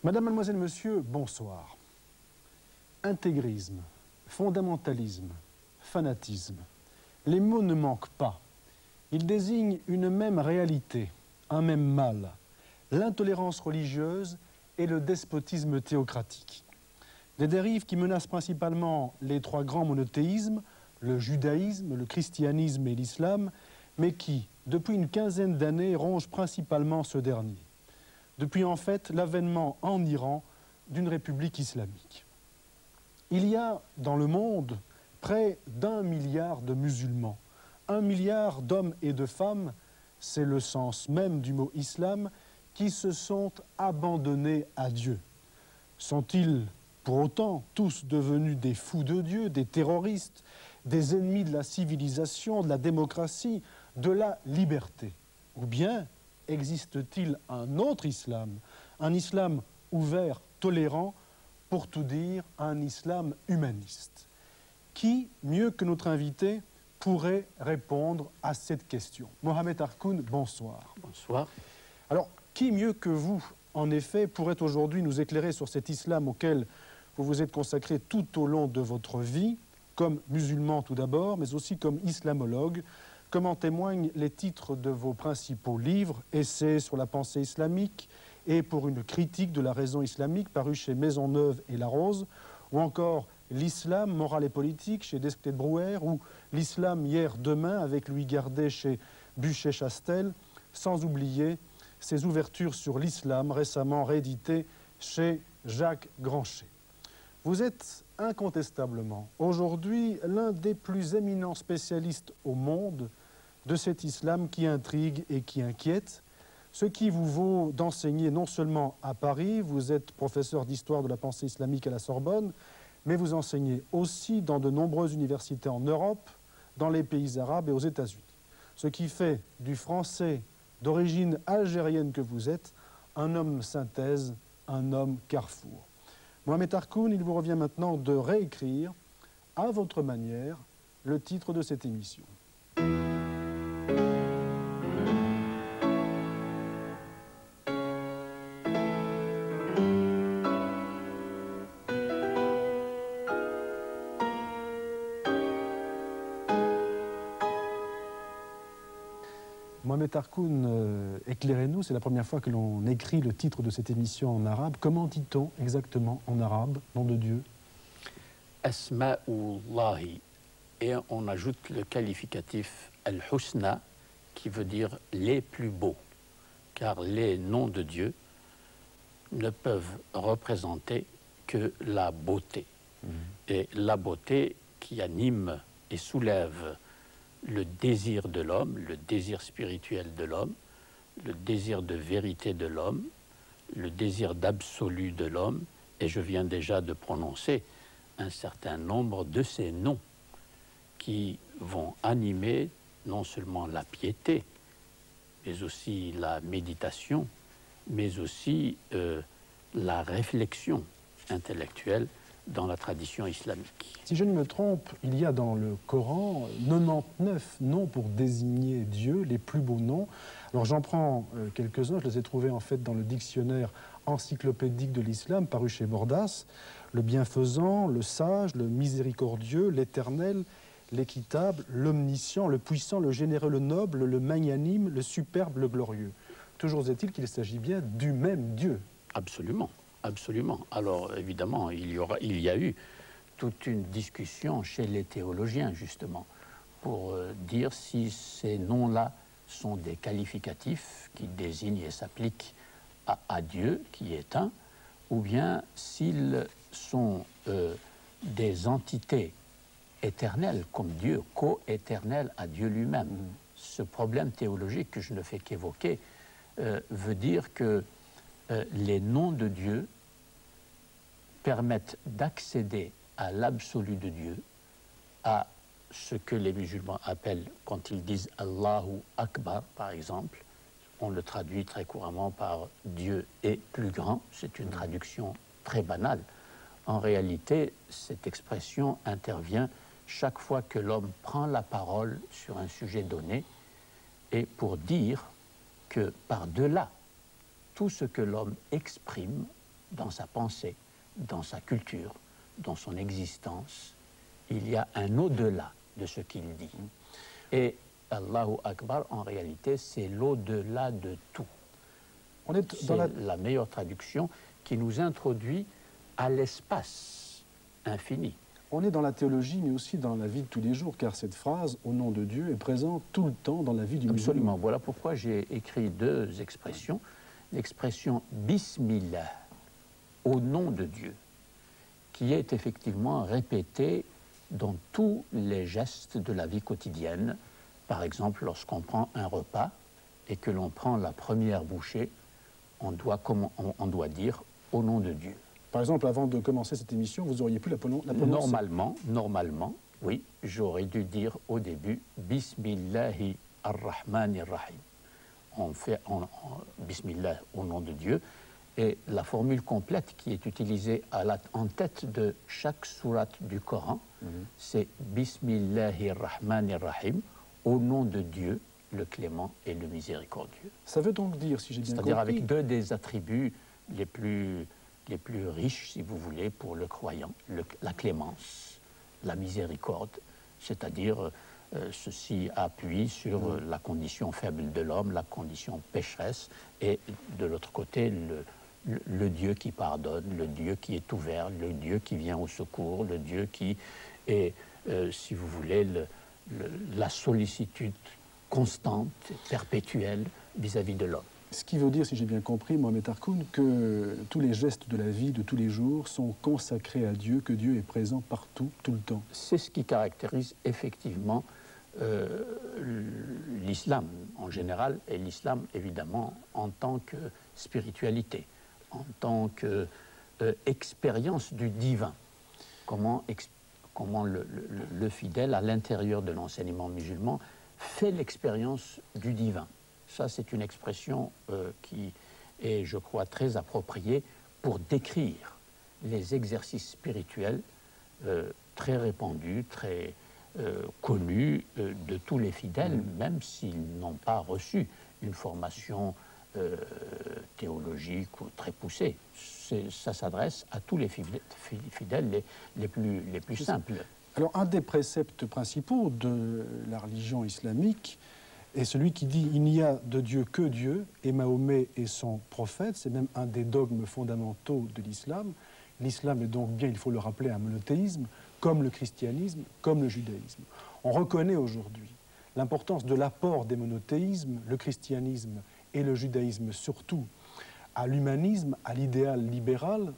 Madame, mademoiselle, monsieur, bonsoir. Intégrisme, fondamentalisme, fanatisme. Les mots ne manquent pas. Ils désignent une même réalité, un même mal, l'intolérance religieuse et le despotisme théocratique. Des dérives qui menacent principalement les trois grands monothéismes, le judaïsme, le christianisme et l'islam, mais qui, depuis une quinzaine d'années, rongent principalement ce dernier. Depuis en fait l'avènement en Iran d'une république islamique. Il y a dans le monde près d'1 milliard de musulmans, 1 milliard d'hommes et de femmes, c'est le sens même du mot islam, qui se sont abandonnés à Dieu. Sont-ils pour autant tous devenus des fous de Dieu, des terroristes, des ennemis de la civilisation, de la démocratie, de la liberté? Ou bien existe-t-il un autre islam, un islam ouvert, tolérant, pour tout dire, un islam humaniste? Qui, mieux que notre invité, pourrait répondre à cette question? Mohamed Harkoun, bonsoir. Bonsoir. Alors, qui mieux que vous, en effet, pourrait aujourd'hui nous éclairer sur cet islam auquel vous vous êtes consacré tout au long de votre vie, comme musulman tout d'abord, mais aussi comme islamologue, comme en témoignent les titres de vos principaux livres, Essais sur la pensée islamique et pour une critique de la raison islamique, paru chez Maisonneuve et La Rose, ou encore L'islam, morale et politique chez Desclés-de-Brouwer, ou L'islam hier, demain avec Louis Gardet chez Buchet-Chastel, sans oublier ses ouvertures sur l'islam récemment rééditées chez Jacques Granchet. Vous êtes incontestablement aujourd'hui l'un des plus éminents spécialistes au monde de cet islam qui intrigue et qui inquiète, ce qui vous vaut d'enseigner non seulement à Paris, vous êtes professeur d'histoire de la pensée islamique à la Sorbonne, mais vous enseignez aussi dans de nombreuses universités en Europe, dans les pays arabes et aux États-Unis. Ce qui fait du français d'origine algérienne que vous êtes un homme synthèse, un homme carrefour. Mohamed Harkoun, il vous revient maintenant de réécrire, à votre manière, le titre de cette émission. Mohamed Harkoun, éclairez-nous, c'est la première fois que l'on écrit le titre de cette émission en arabe. Comment dit-on exactement en arabe, nom de Dieu? Asma'ullahi. Et on ajoute le qualificatif al-husna, qui veut dire les plus beaux, car les noms de Dieu ne peuvent représenter que la beauté. Et la beauté qui anime et soulève le désir de l'homme, le désir spirituel de l'homme, le désir de vérité de l'homme, le désir d'absolu de l'homme, et je viens déjà de prononcer un certain nombre de ces noms qui vont animer non seulement la piété, mais aussi la méditation, mais aussi la réflexion intellectuelle dans la tradition islamique. Si je ne me trompe, il y a dans le Coran 99 noms pour désigner Dieu, les plus beaux noms. Alors j'en prends quelques-uns, je les ai trouvés en fait dans le dictionnaire encyclopédique de l'islam paru chez Bordas. Le bienfaisant, le sage, le miséricordieux, l'éternel, l'équitable, l'omniscient, le puissant, le généreux, le noble, le magnanime, le superbe, le glorieux. Toujours est-il qu'il s'agit bien du même Dieu. Absolument. Absolument. Alors, évidemment, il y a eu toute une discussion chez les théologiens, justement, pour dire si ces noms-là sont des qualificatifs qui désignent et s'appliquent à Dieu, qui est un, ou bien s'ils sont des entités éternelles, comme Dieu, co-éternelles à Dieu lui-même. Ce problème théologique que je ne fais qu'évoquer veut dire que les noms de Dieu permettent d'accéder à l'absolu de Dieu, à ce que les musulmans appellent, quand ils disent Allahu Akbar, par exemple, on le traduit très couramment par Dieu est plus grand, c'est une traduction très banale. En réalité, cette expression intervient chaque fois que l'homme prend la parole sur un sujet donné, et pour dire que par-delà tout ce que l'homme exprime dans sa pensée, dans sa culture, dans son existence. Il y a un au-delà de ce qu'il dit. Et Allahu Akbar, en réalité, c'est l'au-delà de tout. C'est la meilleure traduction qui nous introduit à l'espace infini. On est dans la théologie, mais aussi dans la vie de tous les jours, car cette phrase, au nom de Dieu, est présente tout le temps dans la vie du musulman. Absolument. Voilà pourquoi j'ai écrit deux expressions. L'expression Bismillah, au nom de Dieu, qui est effectivement répétée dans tous les gestes de la vie quotidienne. Par exemple, lorsqu'on prend un repas et que l'on prend la première bouchée, on doit dire au nom de Dieu. Par exemple, avant de commencer cette émission, vous auriez pu la prononcer? Normalement, oui, j'aurais dû dire au début Bismillahi ar-Rahmanir Rahim. On fait Bismillah au nom de Dieu. Et la formule complète qui est utilisée en tête de chaque sourate du Coran, c'est Bismillahir Rahmanir Rahim, au nom de Dieu, le clément et le miséricordieux. Ça veut donc dire, si j'ai bien compris... C'est-à-dire avec deux des attributs les plus riches, si vous voulez, pour le croyant, la clémence, la miséricorde, c'est-à-dire ceci appuie sur la condition faible de l'homme, la condition pécheresse, et de l'autre côté, le Dieu qui pardonne, le Dieu qui est ouvert, le Dieu qui vient au secours, le Dieu qui est, si vous voulez, la sollicitude constante, perpétuelle vis-à-vis de l'homme. Ce qui veut dire, si j'ai bien compris, Mohamed Harkoun, que tous les gestes de la vie de tous les jours sont consacrés à Dieu, que Dieu est présent partout, tout le temps. C'est ce qui caractérise effectivement l'islam en général, et l'islam évidemment en tant que spiritualité, en tant qu'expérience du divin. Comment le fidèle, à l'intérieur de l'enseignement musulman, fait l'expérience du divin. Ça, c'est une expression qui est, je crois, très appropriée pour décrire les exercices spirituels très répandus, très connus de tous les fidèles, même s'ils n'ont pas reçu une formation théologique ou très poussée. Ça s'adresse à tous les fidèles les plus simples. Alors, un des préceptes principaux de la religion islamique est celui qui dit « il n'y a de Dieu que Dieu » et Mahomet est son prophète. C'est même un des dogmes fondamentaux de l'islam. L'islam est donc bien, il faut le rappeler, un monothéisme, comme le christianisme, comme le judaïsme. On reconnaît aujourd'hui l'importance de l'apport des monothéismes, le christianisme et le judaïsme surtout, à l'humanisme, à l'idéal libéral,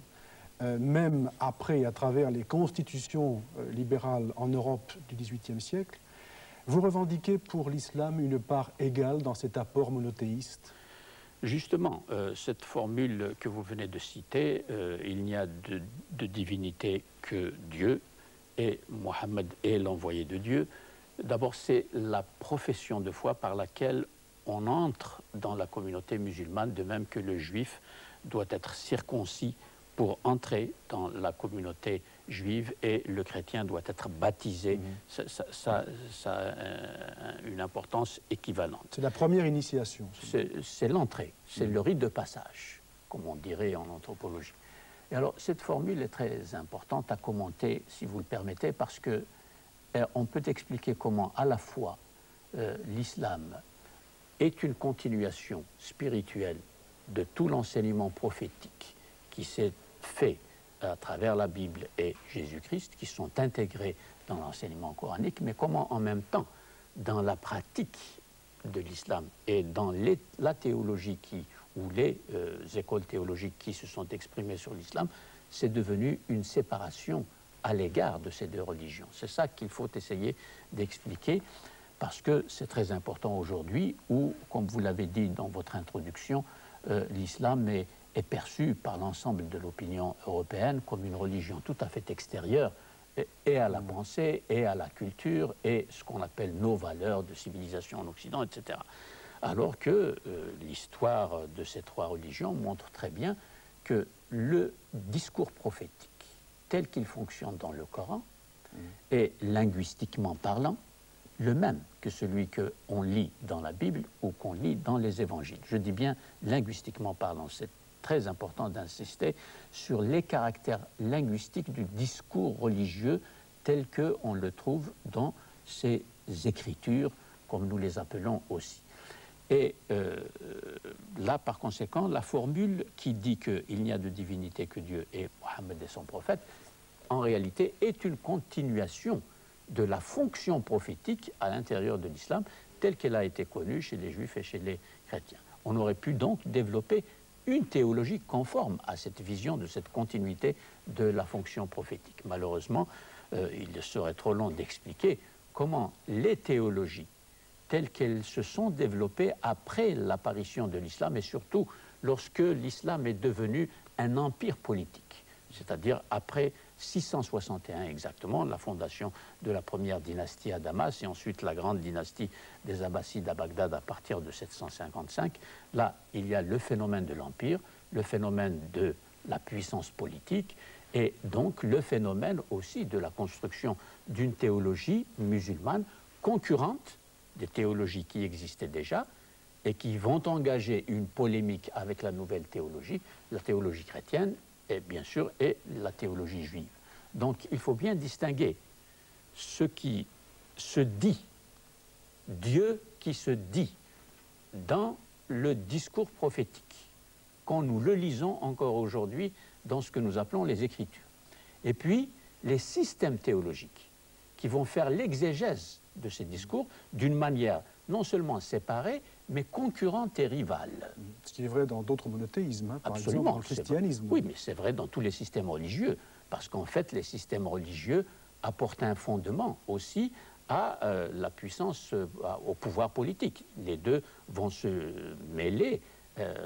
même après et à travers les constitutions libérales en Europe du XVIIIe siècle. Vous revendiquez pour l'islam une part égale dans cet apport monothéiste? Justement, cette formule que vous venez de citer, il n'y a de divinité que Dieu, et Mohammed est l'envoyé de Dieu. D'abord, c'est la profession de foi par laquelle on entre dans la communauté musulmane, de même que le juif doit être circoncis pour entrer dans la communauté juive, et le chrétien doit être baptisé. Ça a une importance équivalente. C'est la première initiation. C'est l'entrée, c'est le rite de passage, comme on dirait en anthropologie. Et alors, cette formule est très importante à commenter, si vous le permettez, parce que on peut expliquer comment, à la fois, l'islam est une continuation spirituelle de tout l'enseignement prophétique qui s'est fait à travers la Bible et Jésus-Christ, qui sont intégrés dans l'enseignement coranique, mais comment en même temps, dans la pratique de l'islam et dans la théologie ou les écoles théologiques qui se sont exprimées sur l'islam, c'est devenu une séparation à l'égard de ces deux religions. C'est ça qu'il faut essayer d'expliquer, parce que c'est très important aujourd'hui où, comme vous l'avez dit dans votre introduction, l'islam est perçu par l'ensemble de l'opinion européenne comme une religion tout à fait extérieure et à la pensée, et à la culture, et ce qu'on appelle nos valeurs de civilisation en Occident, etc. Alors que l'histoire de ces trois religions montre très bien que le discours prophétique, tel qu'il fonctionne dans le Coran, est linguistiquement parlant le même que celui qu'on lit dans la Bible ou qu'on lit dans les évangiles. Je dis bien linguistiquement parlant, c'est très important d'insister sur les caractères linguistiques du discours religieux tel qu'on le trouve dans ces écritures, comme nous les appelons aussi. Et là, par conséquent, la formule qui dit qu'il n'y a de divinité que Dieu et Mohammed est son prophète, en réalité, est une continuation de la fonction prophétique à l'intérieur de l'islam, telle qu'elle a été connue chez les juifs et chez les chrétiens. On aurait pu donc développer une théologie conforme à cette vision de cette continuité de la fonction prophétique. Malheureusement, il serait trop long d'expliquer comment les théologies telles qu'elles se sont développées après l'apparition de l'islam et surtout lorsque l'islam est devenu un empire politique, c'est-à-dire après 661 exactement, la fondation de la première dynastie à Damas et ensuite la grande dynastie des Abbassides à Bagdad à partir de 755. Là, il y a le phénomène de l'empire, le phénomène de la puissance politique et donc le phénomène aussi de la construction d'une théologie musulmane concurrente des théologies qui existaient déjà et qui vont engager une polémique avec la nouvelle théologie, la théologie chrétienne et bien sûr et la théologie juive. Donc il faut bien distinguer ce qui se dit, Dieu qui se dit dans le discours prophétique, quand nous le lisons encore aujourd'hui dans ce que nous appelons les Écritures. Et puis les systèmes théologiques qui vont faire l'exégèse de ces discours d'une manière non seulement séparée, mais concurrente et rivale. Ce qui est vrai dans d'autres monothéismes, hein, par Absolument, exemple dans le christianisme. Oui, mais c'est vrai dans tous les systèmes religieux, parce qu'en fait, les systèmes religieux apportent un fondement aussi à la puissance, au pouvoir politique. Les deux vont se mêler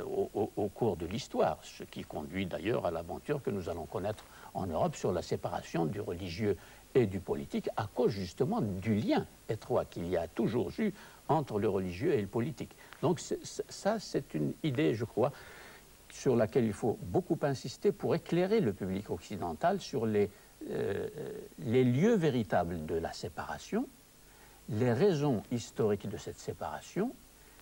au cours de l'histoire, ce qui conduit d'ailleurs à l'aventure que nous allons connaître en Europe sur la séparation du religieux et du politique à cause justement du lien étroit qu'il y a toujours eu entre le religieux et le politique. Donc ça, c'est une idée, je crois, sur laquelle il faut beaucoup insister pour éclairer le public occidental sur les lieux véritables de la séparation, les raisons historiques de cette séparation,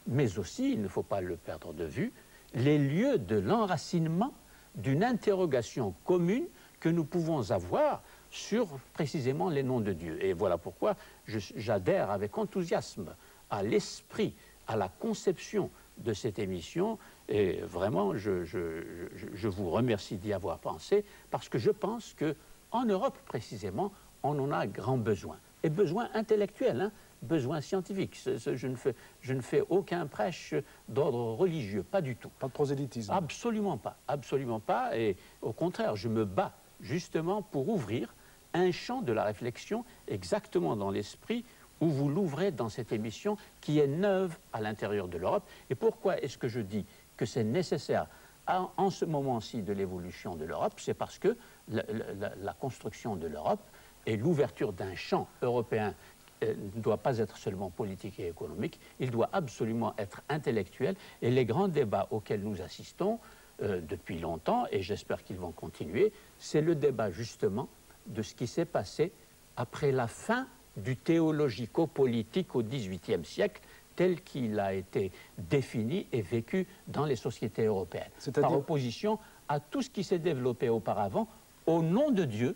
mais aussi, il ne faut pas le perdre de vue, les lieux de l'enracinement d'une interrogation commune que nous pouvons avoir sur précisément les noms de Dieu. Et voilà pourquoi j'adhère avec enthousiasme à l'esprit, à la conception de cette émission. Et vraiment, je vous remercie d'y avoir pensé, parce que je pense qu'en Europe, précisément, on en a grand besoin. Et besoin intellectuel, hein, besoin scientifique. Je ne fais aucun prêche d'ordre religieux, pas du tout. Pas de prosélytisme. Absolument pas, absolument pas. Et au contraire, je me bats justement pour ouvrir un champ de la réflexion exactement dans l'esprit où vous l'ouvrez dans cette émission qui est neuve à l'intérieur de l'Europe. Et pourquoi est-ce que je dis que c'est nécessaire en ce moment-ci de l'évolution de l'Europe? C'est parce que la construction de l'Europe et l'ouverture d'un champ européen ne doit pas être seulement politique et économique, il doit absolument être intellectuel. Et les grands débats auxquels nous assistons depuis longtemps, et j'espère qu'ils vont continuer, c'est le débat justement de ce qui s'est passé après la fin du théologico-politique au XVIIIe siècle, tel qu'il a été défini et vécu dans les sociétés européennes, par opposition à tout ce qui s'est développé auparavant au nom de Dieu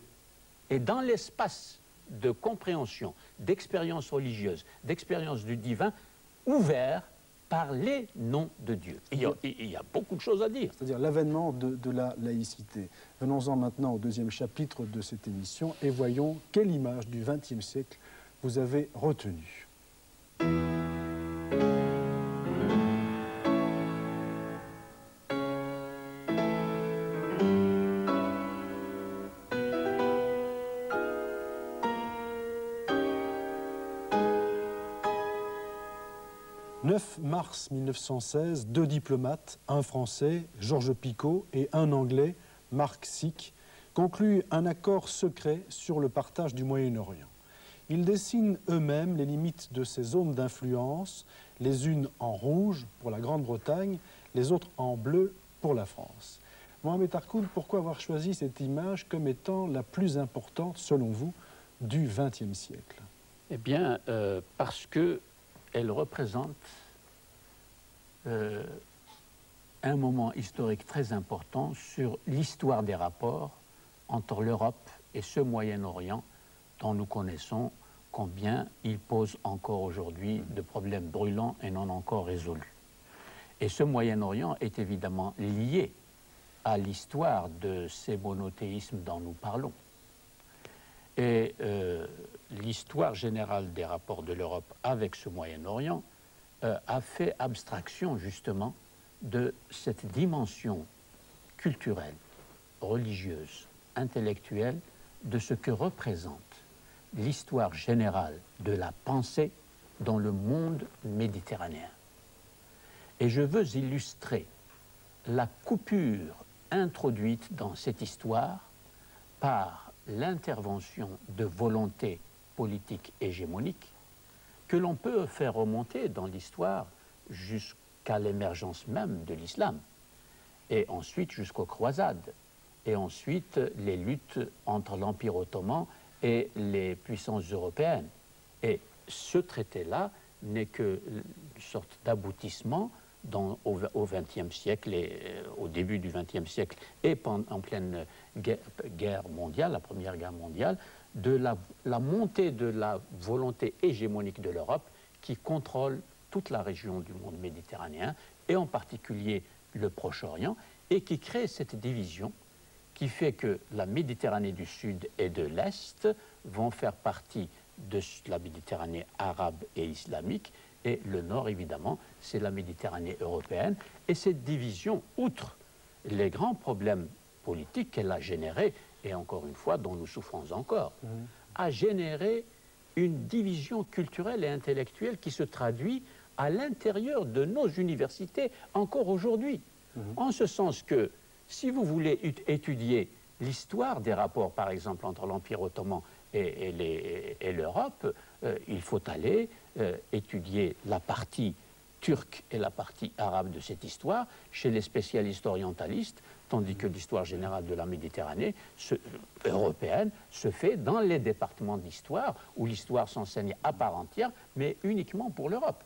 et dans l'espace de compréhension, d'expérience religieuse, d'expérience du divin, ouvert par les noms de Dieu. Il y a beaucoup de choses à dire. C'est-à-dire l'avènement de la laïcité. Venons-en maintenant au deuxième chapitre de cette émission et voyons quelle image du XXe siècle vous avez retenue. 9 mars 1916, 2 diplomates, un Français, Georges Picot, et un Anglais, Mark Sick, concluent un accord secret sur le partage du Moyen-Orient. Ils dessinent eux-mêmes les limites de ces zones d'influence, les unes en rouge pour la Grande-Bretagne, les autres en bleu pour la France. Mohamed Harkoun, pourquoi avoir choisi cette image comme étant la plus importante, selon vous, du XXe siècle? Eh bien, parce qu'elle représente un moment historique très important sur l'histoire des rapports entre l'Europe et ce Moyen-Orient dont nous connaissons combien il pose encore aujourd'hui de problèmes brûlants et non encore résolus. Et ce Moyen-Orient est évidemment lié à l'histoire de ces monothéismes dont nous parlons. Et l'histoire générale des rapports de l'Europe avec ce Moyen-Orient a fait abstraction justement de cette dimension culturelle, religieuse, intellectuelle de ce que représente l'histoire générale de la pensée dans le monde méditerranéen. Et je veux illustrer la coupure introduite dans cette histoire par l'intervention de volontés politiques hégémoniques que l'on peut faire remonter dans l'histoire jusqu'à l'émergence même de l'islam, et ensuite jusqu'aux croisades, et ensuite les luttes entre l'Empire ottoman et les puissances européennes. Et ce traité-là n'est qu'une sorte d'aboutissement au XXe siècle et au début du XXe siècle et en pleine guerre mondiale, la Première Guerre mondiale, de la montée de la volonté hégémonique de l'Europe qui contrôle toute la région du monde méditerranéen et en particulier le Proche-Orient et qui crée cette division qui fait que la Méditerranée du Sud et de l'Est vont faire partie de la Méditerranée arabe et islamique, et le Nord, évidemment, c'est la Méditerranée européenne. Et cette division, outre les grands problèmes politiques qu'elle a générés, et encore une fois, dont nous souffrons encore, a généré une division culturelle et intellectuelle qui se traduit à l'intérieur de nos universités encore aujourd'hui. En ce sens que, si vous voulez étudier l'histoire des rapports, par exemple, entre l'Empire ottoman et l'Europe, il faut aller étudier la partie turque et la partie arabe de cette histoire chez les spécialistes orientalistes, tandis que l'histoire générale de la Méditerranée européenne se fait dans les départements d'histoire où l'histoire s'enseigne à part entière, mais uniquement pour l'Europe.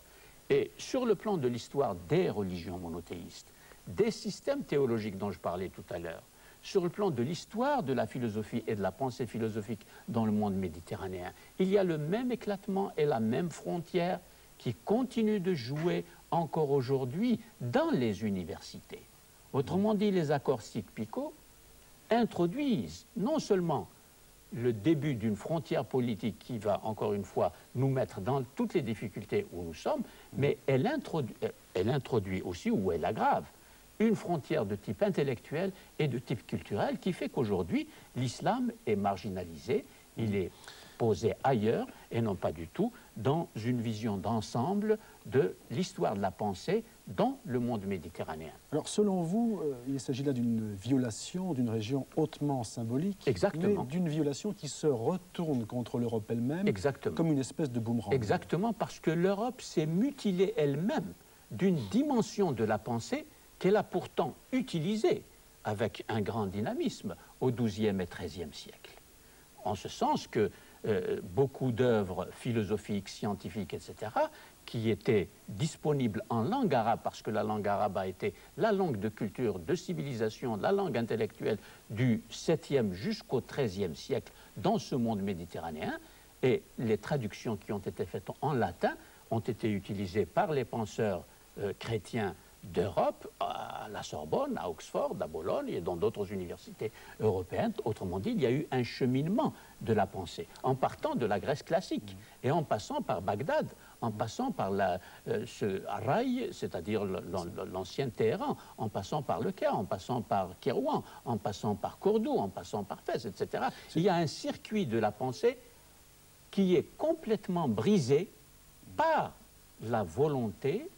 Et sur le plan de l'histoire des religions monothéistes, des systèmes théologiques dont je parlais tout à l'heure, sur le plan de l'histoire de la philosophie et de la pensée philosophique dans le monde méditerranéen, il y a le même éclatement et la même frontière qui continuent de jouer encore aujourd'hui dans les universités. Autrement dit, les accords Sykes-Picot introduisent non seulement le début d'une frontière politique qui va, encore une fois, nous mettre dans toutes les difficultés où nous sommes, mais elle introduit aussi, ou elle aggrave, une frontière de type intellectuel et de type culturel qui fait qu'aujourd'hui, l'islam est marginalisé, il est posé ailleurs et non pas du tout dans une vision d'ensemble de l'histoire de la pensée dans le monde méditerranéen. Alors, selon vous, il s'agit là d'une violation d'une région hautement symbolique, Exactement. mais d'une violation qui se retourne contre l'Europe elle-même, comme une espèce de boomerang. Exactement, parce que l'Europe s'est mutilée elle-même d'une dimension de la pensée qu'elle a pourtant utilisée avec un grand dynamisme au XIIe et XIIIe siècle. En ce sens que beaucoup d'œuvres philosophiques, scientifiques, etc., qui étaient disponibles en langue arabe, parce que la langue arabe a été la langue de culture, de civilisation, la langue intellectuelle du 7e jusqu'au 13e siècle dans ce monde méditerranéen, et les traductions qui ont été faites en latin ont été utilisées par les penseurs chrétiens d'Europe, à la Sorbonne, à Oxford, à Bologne et dans d'autres universités européennes. Autrement dit, il y a eu un cheminement de la pensée, en partant de la Grèce classique et en passant par Bagdad, en passant par ce Raï, c'est-à-dire l'ancien Téhéran, en passant par le Caire, en passant par Kérouan, en passant par Cordoue, en passant par Fès, etc. Il y a un circuit de la pensée qui est complètement brisé par la volonté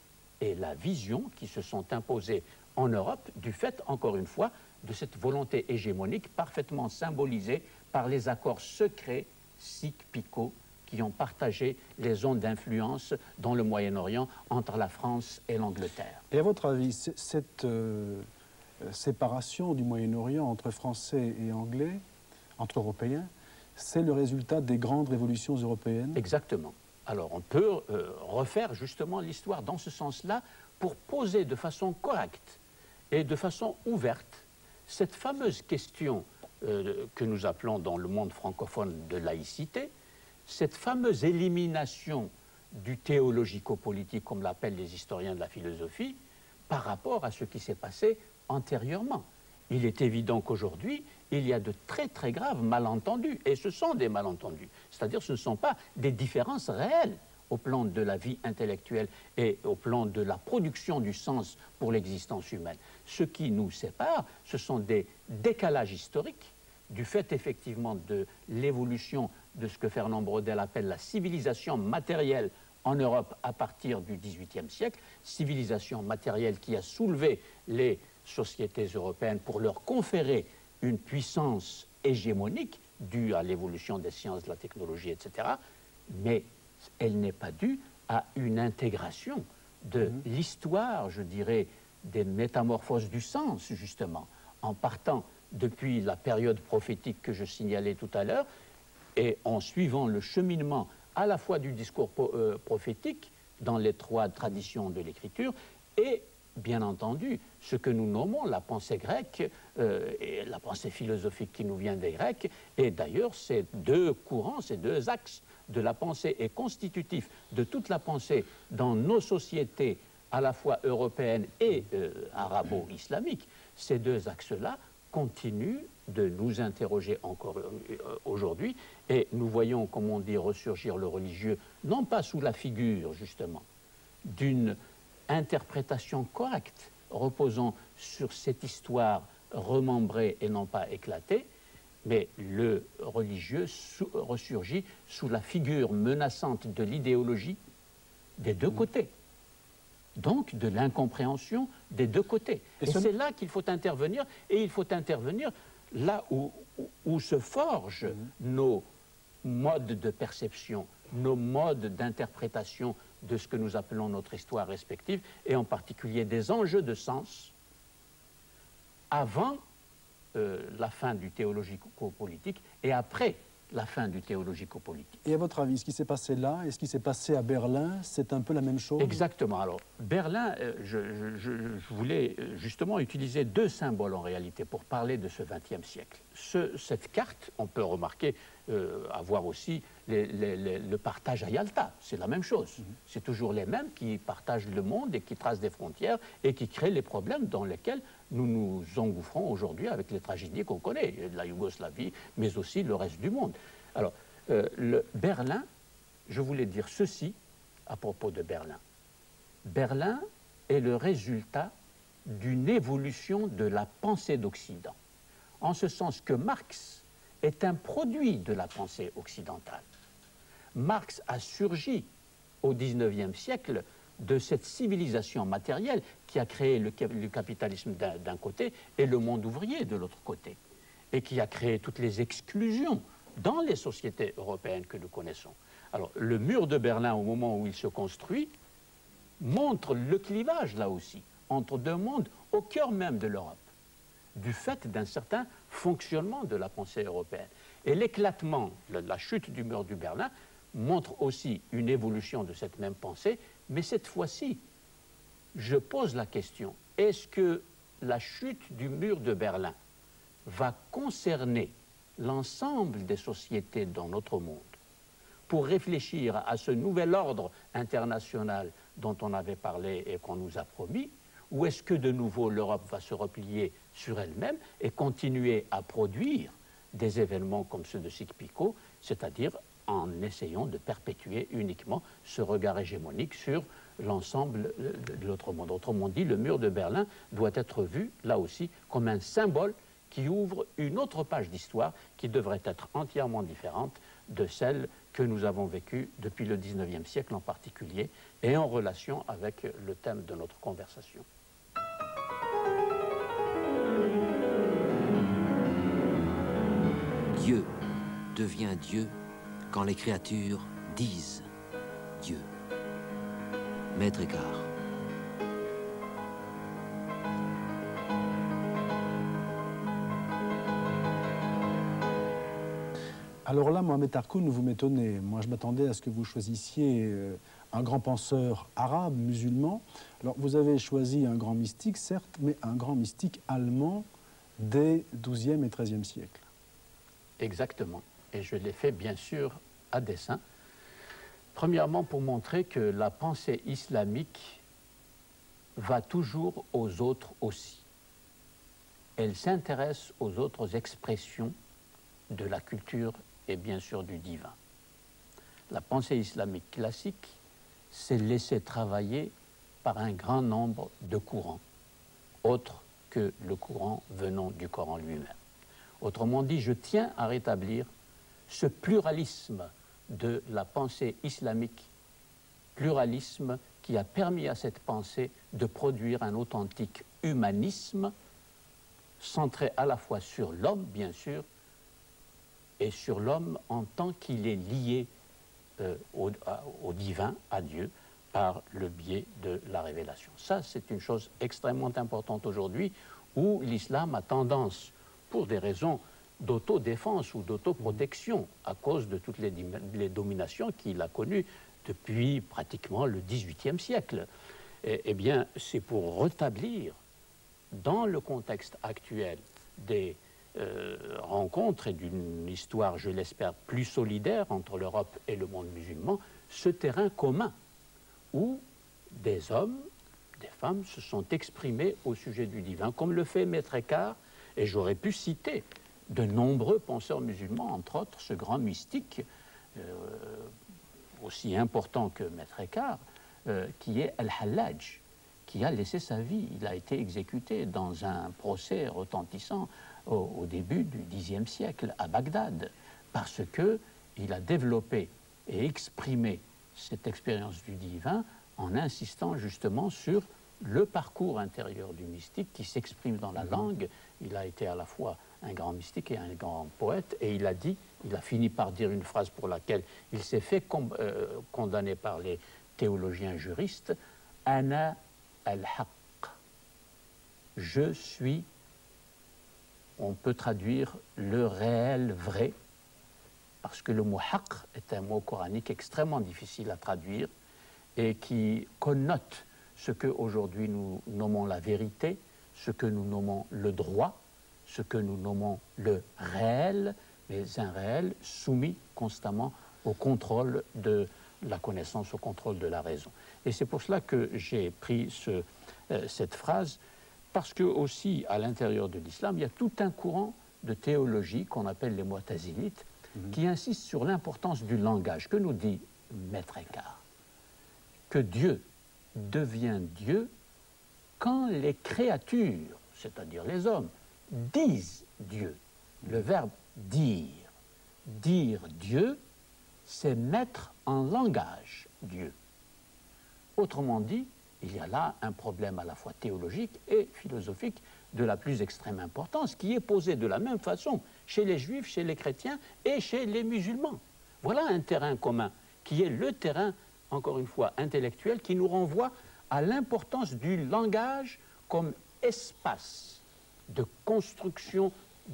et la vision qui se sont imposées en Europe du fait, encore une fois, de cette volonté hégémonique parfaitement symbolisée par les accords secrets Sykes-Picot qui ont partagé les zones d'influence dans le Moyen-Orient entre la France et l'Angleterre. Et à votre avis, cette séparation du Moyen-Orient entre Français et Anglais, entre Européens, c'est le résultat des grandes révolutions européennes? Exactement. Alors on peut refaire justement l'histoire dans ce sens-là pour poser de façon correcte et de façon ouverte cette fameuse question que nous appelons dans le monde francophone de laïcité, cette fameuse élimination du théologico-politique, comme l'appellent les historiens de la philosophie, par rapport à ce qui s'est passé antérieurement. Il est évident qu'aujourd'hui, il y a de très très graves malentendus, et ce sont des malentendus, c'est-à-dire ce ne sont pas des différences réelles au plan de la vie intellectuelle et au plan de la production du sens pour l'existence humaine. Ce qui nous sépare, ce sont des décalages historiques du fait effectivement de l'évolution de ce que Fernand Braudel appelle la civilisation matérielle en Europe à partir du XVIIIe siècle, civilisation matérielle qui a soulevé les sociétés européennes pour leur conférer une puissance hégémonique due à l'évolution des sciences, de la technologie, etc. Mais elle n'est pas due à une intégration de l'histoire, je dirais, des métamorphoses du sens, justement, en partant depuis la période prophétique que je signalais tout à l'heure et en suivant le cheminement à la fois du discours prophétique dans les trois traditions de l'écriture et, bien entendu, ce que nous nommons la pensée grecque et la pensée philosophique qui nous vient des Grecs. Et d'ailleurs, ces deux courants, ces deux axes de la pensée est constitutif de toute la pensée dans nos sociétés à la fois européennes et arabo-islamiques. Ces deux axes-là continuent de nous interroger encore aujourd'hui et nous voyons, comme on dit, ressurgir le religieux, non pas sous la figure, justement, d'une interprétation correcte reposant sur cette histoire remembrée et non pas éclatée, mais le religieux ressurgit sous la figure menaçante de l'idéologie des deux côtés, donc de l'incompréhension des deux côtés. Et c'est là qu'il faut intervenir, et il faut intervenir là où se forgent nos modes de perception, nos modes d'interprétation de ce que nous appelons notre histoire respective, et en particulier des enjeux de sens, avant la fin du théologico-politique et après la fin du théologico-politique. Et à votre avis, ce qui s'est passé là et ce qui s'est passé à Berlin, c'est un peu la même chose? Exactement. Alors, Berlin, je voulais justement utiliser deux symboles en réalité pour parler de ce XXe siècle. Cette carte, on peut remarquer, avoir aussi le partage à Yalta. C'est la même chose. C'est toujours les mêmes qui partagent le monde et qui tracent des frontières et qui créent les problèmes dans lesquels nous nous engouffrons aujourd'hui avec les tragédies qu'on connaît, la Yougoslavie, mais aussi le reste du monde. Alors, Berlin, je voulais dire ceci à propos de Berlin. Berlin est le résultat d'une évolution de la pensée d'Occident, en ce sens que Marx est un produit de la pensée occidentale. Marx a surgi au XIXe siècle de cette civilisation matérielle qui a créé le capitalisme d'un côté et le monde ouvrier de l'autre côté, et qui a créé toutes les exclusions dans les sociétés européennes que nous connaissons. Alors, le mur de Berlin, au moment où il se construit, montre le clivage, là aussi, entre deux mondes au cœur même de l'Europe, du fait d'un certain fonctionnement de la pensée européenne. Et l'éclatement, la chute du mur de Berlin, montre aussi une évolution de cette même pensée, mais cette fois-ci, je pose la question, est-ce que la chute du mur de Berlin va concerner l'ensemble des sociétés dans notre monde pour réfléchir à ce nouvel ordre international dont on avait parlé et qu'on nous a promis, ou est-ce que de nouveau l'Europe va se replier sur elle-même et continuer à produire des événements comme ceux de Sykes-Picot, c'est-à-dire en essayant de perpétuer uniquement ce regard hégémonique sur l'ensemble de l'autre monde. Autrement dit, le mur de Berlin doit être vu, là aussi, comme un symbole qui ouvre une autre page d'histoire qui devrait être entièrement différente de celle que nous avons vécue depuis le XIXe siècle en particulier, et en relation avec le thème de notre conversation. Dieu devient Dieu quand les créatures disent Dieu. Maître Écart. Alors là, Mohamed Harkoun, vous m'étonnez. Moi, je m'attendais à ce que vous choisissiez un grand penseur arabe, musulman. Alors, vous avez choisi un grand mystique, certes, mais un grand mystique allemand des XIIe et XIIIe siècles. Exactement. Et je l'ai fait, bien sûr, à dessein. Premièrement, pour montrer que la pensée islamique va toujours aux autres aussi. Elle s'intéresse aux autres expressions de la culture et bien sûr du divin. La pensée islamique classique s'est laissée travailler par un grand nombre de courants, autres que le courant venant du Coran lui-même. Autrement dit, je tiens à rétablir ce pluralisme de la pensée islamique, pluralisme qui a permis à cette pensée de produire un authentique humanisme centré à la fois sur l'homme, bien sûr, et sur l'homme en tant qu'il est lié au divin, à Dieu, par le biais de la révélation. Ça, c'est une chose extrêmement importante aujourd'hui, où l'islam a tendance, pour des raisons d'autodéfense ou d'autoprotection, à cause de toutes les dominations qu'il a connues depuis pratiquement le XVIIIe siècle. Eh bien, c'est pour rétablir, dans le contexte actuel, des rencontres et d'une histoire, je l'espère, plus solidaire entre l'Europe et le monde musulman, ce terrain commun où des hommes, des femmes se sont exprimés au sujet du divin, comme le fait Maître Eckhart, et j'aurais pu citer de nombreux penseurs musulmans, entre autres ce grand mystique, aussi important que Maître Eckhart, qui est Al-Hallaj, qui a laissé sa vie. Il a été exécuté dans un procès retentissant au début du Xe siècle à Bagdad, parce qu'il a développé et exprimé cette expérience du divin en insistant justement sur le parcours intérieur du mystique qui s'exprime dans la langue. Il a été à la fois un grand mystique et un grand poète, et il a fini par dire une phrase pour laquelle il s'est fait condamner par les théologiens juristes, « Ana al-haq » je suis, on peut traduire le réel vrai, parce que le mot « haq » est un mot coranique extrêmement difficile à traduire et qui connote ce qu'aujourd'hui nous nommons la vérité, ce que nous nommons le droit, ce que nous nommons le réel, mais un réel soumis constamment au contrôle de la connaissance, au contrôle de la raison. Et c'est pour cela que j'ai pris cette phrase, parce que aussi à l'intérieur de l'islam, il y a tout un courant de théologie qu'on appelle les mu'tazilites, qui insiste sur l'importance du langage. Que nous dit Maître Eckhart? Que Dieu devient Dieu quand les créatures, c'est-à-dire les hommes, disent Dieu. Le verbe dire. Dire Dieu, c'est mettre en langage Dieu. Autrement dit, il y a là un problème à la fois théologique et philosophique de la plus extrême importance, qui est posé de la même façon chez les juifs, chez les chrétiens et chez les musulmans. Voilà un terrain commun, qui est le terrain, encore une fois, intellectuel, qui nous renvoie à l'importance du langage comme espace de construction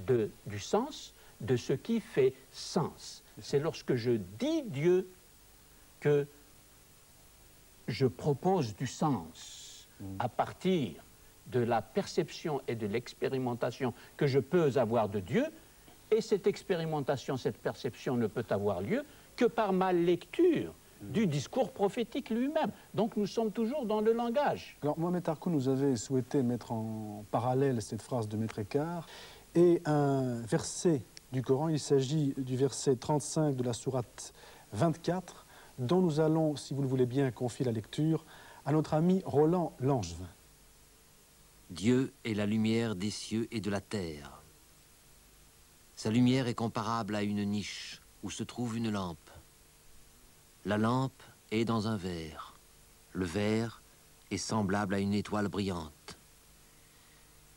du sens, de ce qui fait sens. C'est lorsque je dis Dieu que je propose du sens à partir de la perception et de l'expérimentation que je peux avoir de Dieu, et cette expérimentation, cette perception ne peut avoir lieu que par ma lecture du discours prophétique lui-même. Donc nous sommes toujours dans le langage. Alors Mohamed Harkoun nous avait souhaité mettre en parallèle cette phrase de Maître Eckhart et un verset du Coran. Il s'agit du verset 35 de la sourate 24, dont nous allons, si vous le voulez bien, confier la lecture à notre ami Roland Langevin. Dieu est la lumière des cieux et de la terre. Sa lumière est comparable à une niche où se trouve une lampe. La lampe est dans un verre. Le verre est semblable à une étoile brillante.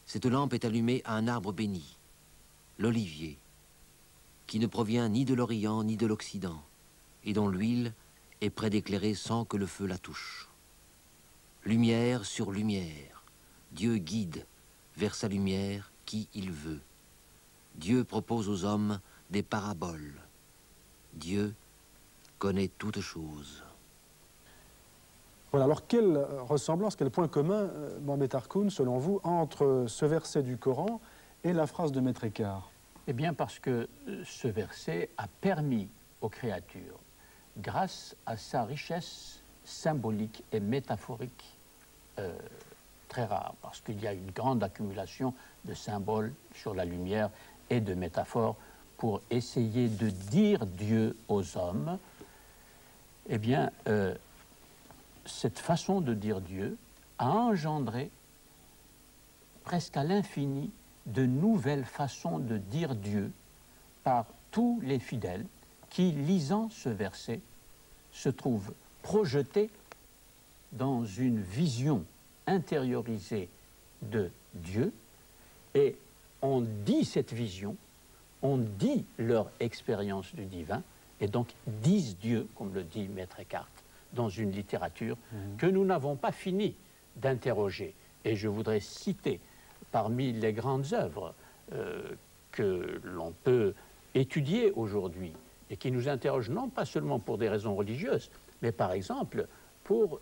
Cette lampe est allumée à un arbre béni, l'olivier, qui ne provient ni de l'Orient ni de l'Occident, et dont l'huile est près d'éclairer sans que le feu la touche. Lumière sur lumière, Dieu guide vers sa lumière qui il veut. Dieu propose aux hommes des paraboles. Dieu connaît toutes choses. Voilà, alors quelle ressemblance, quel point commun, Mohamed Harkoun, selon vous, entre ce verset du Coran et la phrase de Maître Écart? Eh bien parce que ce verset a permis aux créatures, grâce à sa richesse symbolique et métaphorique très rare, parce qu'il y a une grande accumulation de symboles sur la lumière et de métaphores pour essayer de dire Dieu aux hommes, eh bien, cette façon de dire Dieu a engendré presque à l'infini de nouvelles façons de dire Dieu par tous les fidèles qui, lisant ce verset, se trouvent projetés dans une vision intériorisée de Dieu, et on dit cette vision, on dit leur expérience du divin, et donc disent Dieu, comme le dit Maître Eckhart, dans une littérature que nous n'avons pas fini d'interroger. Et je voudrais citer parmi les grandes œuvres que l'on peut étudier aujourd'hui et qui nous interrogent non pas seulement pour des raisons religieuses, mais par exemple pour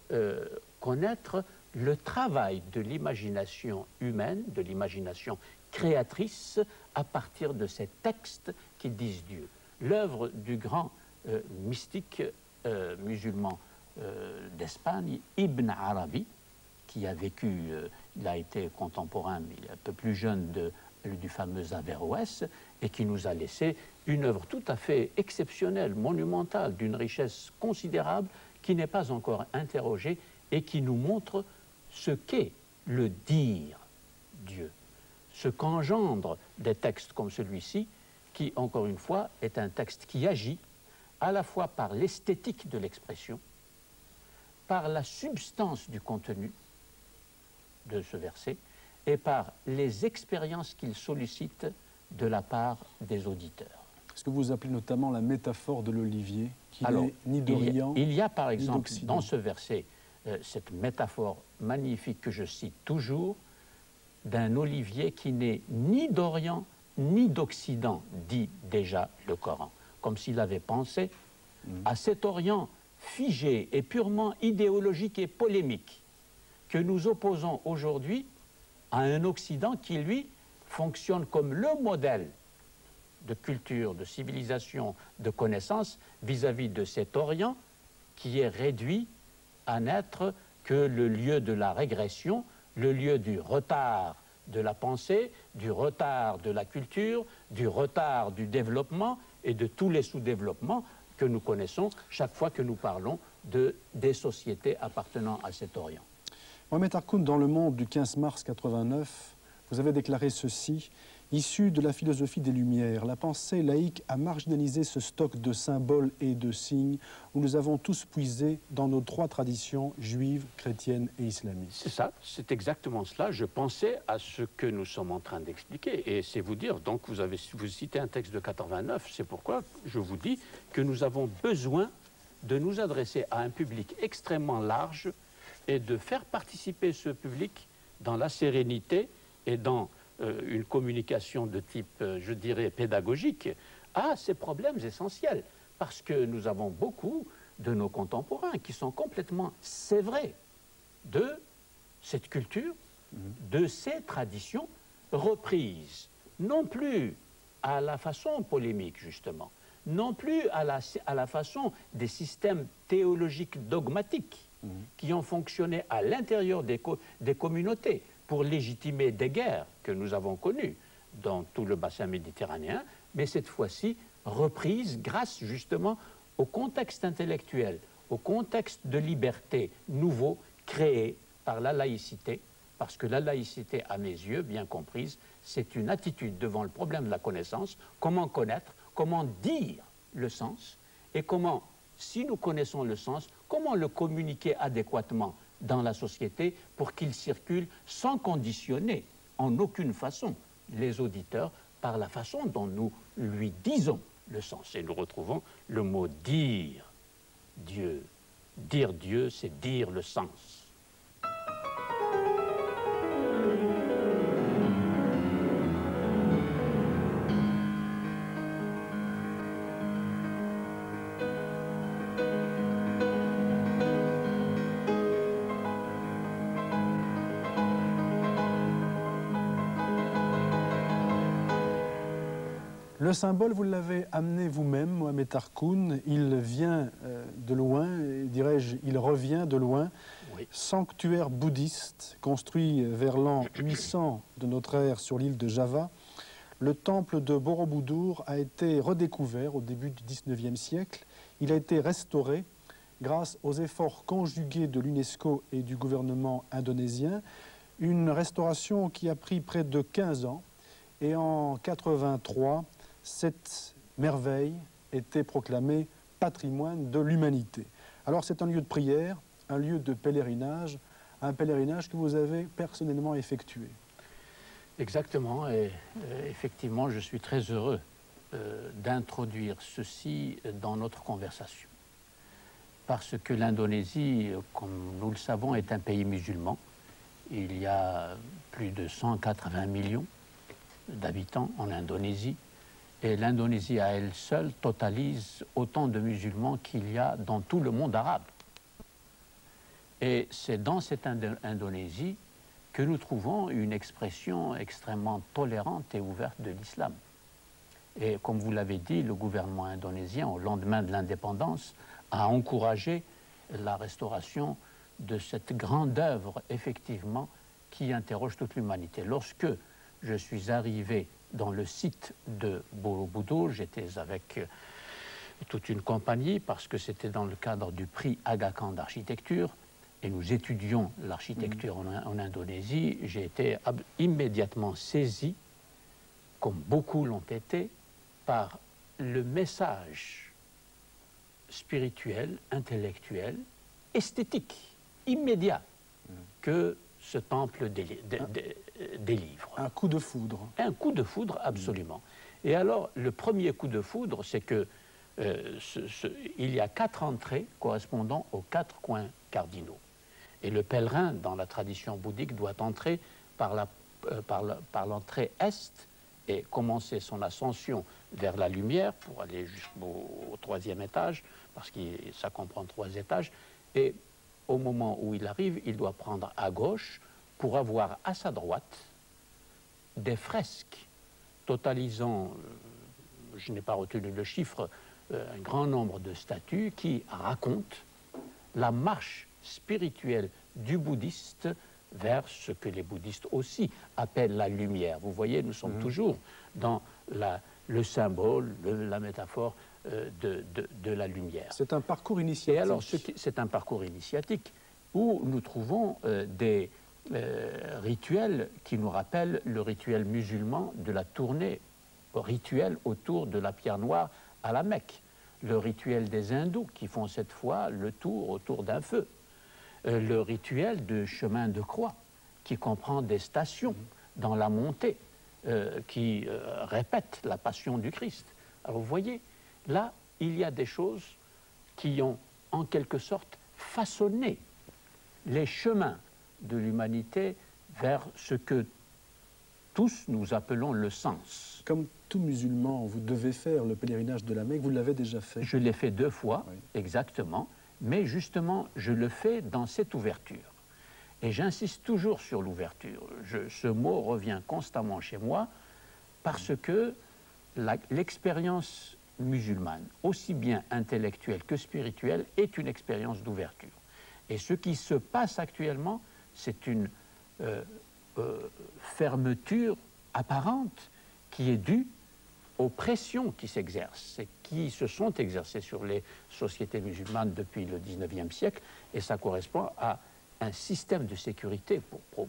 connaître le travail de l'imagination humaine, de l'imagination créatrice à partir de ces textes qui disent Dieu. L'œuvre du grand mystique musulman d'Espagne, Ibn Arabi, qui a vécu, il a été contemporain, mais il est un peu plus jeune du fameux Averroès, et qui nous a laissé une œuvre tout à fait exceptionnelle, monumentale, d'une richesse considérable, qui n'est pas encore interrogée et qui nous montre ce qu'est le dire Dieu, ce qu'engendre des textes comme celui-ci, qui, encore une fois, est un texte qui agit à la fois par l'esthétique de l'expression, par la substance du contenu de ce verset et par les expériences qu'il sollicite de la part des auditeurs. Ce que vous appelez notamment la métaphore de l'olivier, qui n'est ni d'Orient, il y a par ni exemple d'Occident. dans ce verset cette métaphore magnifique que je cite toujours d'un olivier qui n'est ni d'Orient ni d'Occident, dit déjà le Coran, comme s'il avait pensé à cet Orient figé et purement idéologique et polémique que nous opposons aujourd'hui à un Occident qui, lui, fonctionne comme le modèle de culture, de civilisation, de connaissance vis-à-vis de cet Orient qui est réduit à n'être que le lieu de la régression, le lieu du retard de la pensée, du retard de la culture, du retard du développement et de tous les sous-développements que nous connaissons chaque fois que nous parlons des sociétés appartenant à cet Orient. Mohamed Harkoun, dans Le Monde du 15 mars 89, vous avez déclaré ceci: issu de la philosophie des Lumières, la pensée laïque a marginalisé ce stock de symboles et de signes où nous avons tous puisé dans nos trois traditions juives, chrétiennes et islamiques. C'est ça, c'est exactement cela. Je pensais à ce que nous sommes en train d'expliquer. Et c'est vous dire, donc vous citez un texte de 89, c'est pourquoi je vous dis que nous avons besoin de nous adresser à un public extrêmement large et de faire participer ce public dans la sérénité et dans une communication de type, je dirais, pédagogique, à ces problèmes essentiels. Parce que nous avons beaucoup de nos contemporains qui sont complètement sévrés de cette culture, de ces traditions reprises, non plus à la façon polémique, justement, non plus à la façon des systèmes théologiques dogmatiques qui ont fonctionné à l'intérieur des communautés pour légitimer des guerres que nous avons connues dans tout le bassin méditerranéen, mais cette fois-ci reprise grâce justement au contexte intellectuel, au contexte de liberté nouveau créé par la laïcité, parce que la laïcité, à mes yeux, bien comprise, c'est une attitude devant le problème de la connaissance, comment connaître, comment dire le sens, et comment, si nous connaissons le sens, comment le communiquer adéquatement dans la société pour qu'il circule sans conditionner en aucune façon les auditeurs par la façon dont nous lui disons le sens. Et nous retrouvons le mot « dire Dieu ». Dire Dieu, c'est dire le sens. Le symbole, vous l'avez amené vous-même, Mohamed Tarkoun. Il vient de loin, dirais-je, il revient de loin. Oui. Sanctuaire bouddhiste, construit vers l'an 800 de notre ère sur l'île de Java. Le temple de Borobudur a été redécouvert au début du XIXe siècle. Il a été restauré grâce aux efforts conjugués de l'UNESCO et du gouvernement indonésien. Une restauration qui a pris près de 15 ans. Et en 83, cette merveille était proclamée patrimoine de l'humanité. Alors c'est un lieu de prière, un lieu de pèlerinage, un pèlerinage que vous avez personnellement effectué. Exactement, et effectivement, je suis très heureux d'introduire ceci dans notre conversation. Parce que l'Indonésie, comme nous le savons, est un pays musulman. Il y a plus de 180 millions d'habitants en Indonésie. Et l'Indonésie à elle seule totalise autant de musulmans qu'il y a dans tout le monde arabe. Et c'est dans cette Indonésie que nous trouvons une expression extrêmement tolérante et ouverte de l'islam. Et comme vous l'avez dit, le gouvernement indonésien, au lendemain de l'indépendance, a encouragé la restauration de cette grande œuvre, effectivement, qui interroge toute l'humanité. Lorsque je suis arrivé dans le site de Borobudur, j'étais avec toute une compagnie, parce que c'était dans le cadre du prix Aga Khan d'architecture, et nous étudions l'architecture en Indonésie. J'ai été immédiatement saisi, comme beaucoup l'ont été, par le message spirituel, intellectuel, esthétique, immédiat, que ce temple délivre. Un coup de foudre. Un coup de foudre, absolument. Et alors, le premier coup de foudre, c'est que il y a 4 entrées correspondant aux 4 coins cardinaux. Et le pèlerin, dans la tradition bouddhique, doit entrer par l'entrée est et commencer son ascension vers la lumière pour aller jusqu'au 3e étage, parce que ça comprend 3 étages. Et au moment où il arrive, il doit prendre à gauche pour avoir à sa droite des fresques totalisant, je n'ai pas retenu le chiffre, un grand nombre de statues qui racontent la marche spirituelle du bouddhiste vers ce que les bouddhistes aussi appellent la lumière. Vous voyez, nous sommes toujours dans le symbole, la métaphore de la lumière. C'est un parcours initiatique. Et alors, c'est un parcours initiatique où nous trouvons des rituels qui nous rappellent le rituel musulman de la tournée rituelle autour de la pierre noire à la Mecque, le rituel des hindous qui font cette fois le tour autour d'un feu, le rituel de chemin de croix qui comprend des stations dans la montée qui répètent la passion du Christ. Alors vous voyez, là, il y a des choses qui ont en quelque sorte façonné les chemins de l'humanité vers ce que tous nous appelons le sens. Comme tout musulman, vous devez faire le pèlerinage de la Mecque, vous l'avez déjà fait. Je l'ai fait 2 fois, oui. Exactement, mais justement, je le fais dans cette ouverture. Et j'insiste toujours sur l'ouverture. Ce mot revient constamment chez moi parce que l'expérience musulmane, aussi bien intellectuelle que spirituelle, est une expérience d'ouverture. Et ce qui se passe actuellement, c'est une fermeture apparente qui est due aux pressions qui s'exercent et qui se sont exercées sur les sociétés musulmanes depuis le XIXe siècle, et ça correspond à un système de sécurité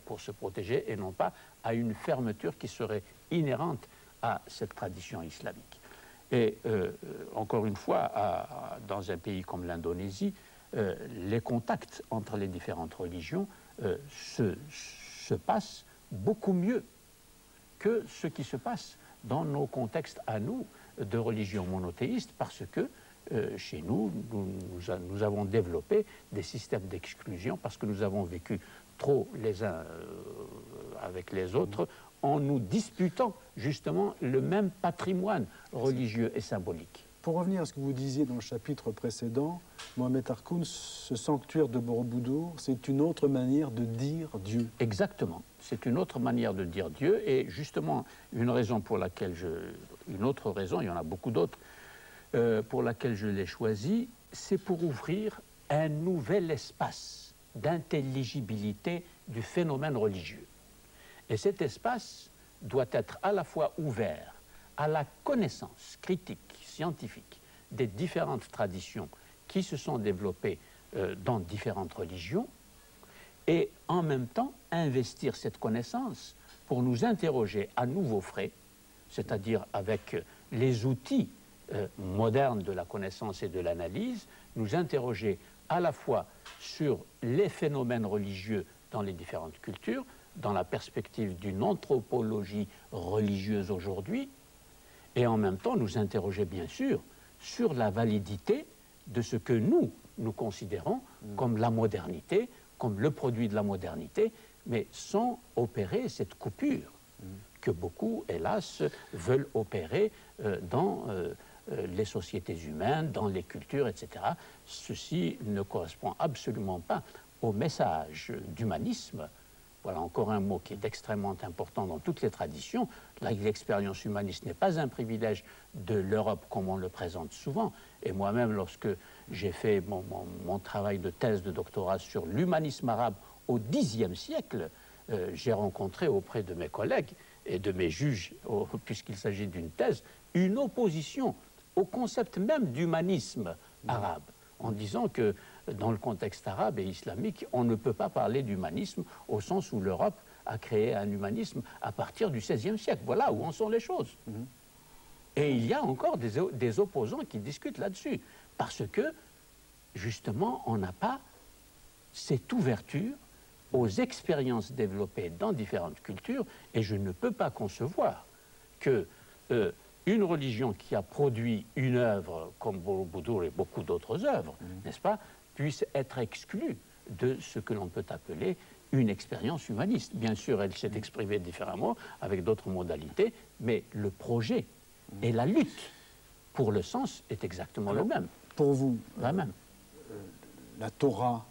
pour se protéger et non pas à une fermeture qui serait inhérente à cette tradition islamique. Et encore une fois, dans un pays comme l'Indonésie, les contacts entre les différentes religions se passent beaucoup mieux que ce qui se passe dans nos contextes à nous de religion monothéiste, parce que chez nous, nous avons développé des systèmes d'exclusion parce que nous avons vécu trop les uns avec les autres en nous disputant justement le même patrimoine religieux et symbolique. Pour revenir à ce que vous disiez dans le chapitre précédent, Mohamed Tarkoun, ce sanctuaire de Borobudur, c'est une autre manière de dire Dieu. Exactement. C'est une autre manière de dire Dieu, et justement, une raison pour laquelle je une autre raison, il y en a beaucoup d'autres, pour laquelle je l'ai choisi, c'est pour ouvrir un nouvel espace d'intelligibilité du phénomène religieux. Et cet espace doit être à la fois ouvert à la connaissance critique, scientifique, des différentes traditions qui se sont développées dans différentes religions, et en même temps investir cette connaissance pour nous interroger à nouveau frais, c'est-à-dire avec les outils modernes de la connaissance et de l'analyse, nous interroger à la fois sur les phénomènes religieux dans les différentes cultures, dans la perspective d'une anthropologie religieuse aujourd'hui, et en même temps nous interroger bien sûr sur la validité de ce que nous considérons comme la modernité, comme le produit de la modernité, mais sans opérer cette coupure que beaucoup, hélas, veulent opérer dans les sociétés humaines, dans les cultures, etc. Ceci ne correspond absolument pas au message d'humanisme. Voilà encore un mot qui est extrêmement important dans toutes les traditions. L'expérience humaniste n'est pas un privilège de l'Europe comme on le présente souvent. Et moi-même, lorsque j'ai fait mon travail de thèse de doctorat sur l'humanisme arabe au Xe siècle, j'ai rencontré auprès de mes collègues et de mes juges, puisqu'il s'agit d'une thèse, une opposition au concept même d'humanisme arabe, en disant que dans le contexte arabe et islamique, on ne peut pas parler d'humanisme au sens où l'Europe a créé un humanisme à partir du XVIe siècle. Voilà où en sont les choses. Et il y a encore des opposants qui discutent là-dessus, parce que, justement, on n'a pas cette ouverture aux expériences développées dans différentes cultures, et je ne peux pas concevoir que une religion qui a produit une œuvre comme Borobudur et beaucoup d'autres œuvres, n'est-ce pas, puisse être exclue de ce que l'on peut appeler une expérience humaniste. Bien sûr, elle s'est exprimée différemment, avec d'autres modalités, mais le projet et la lutte pour le sens est exactement le même. Pour vous, la même. La Torah,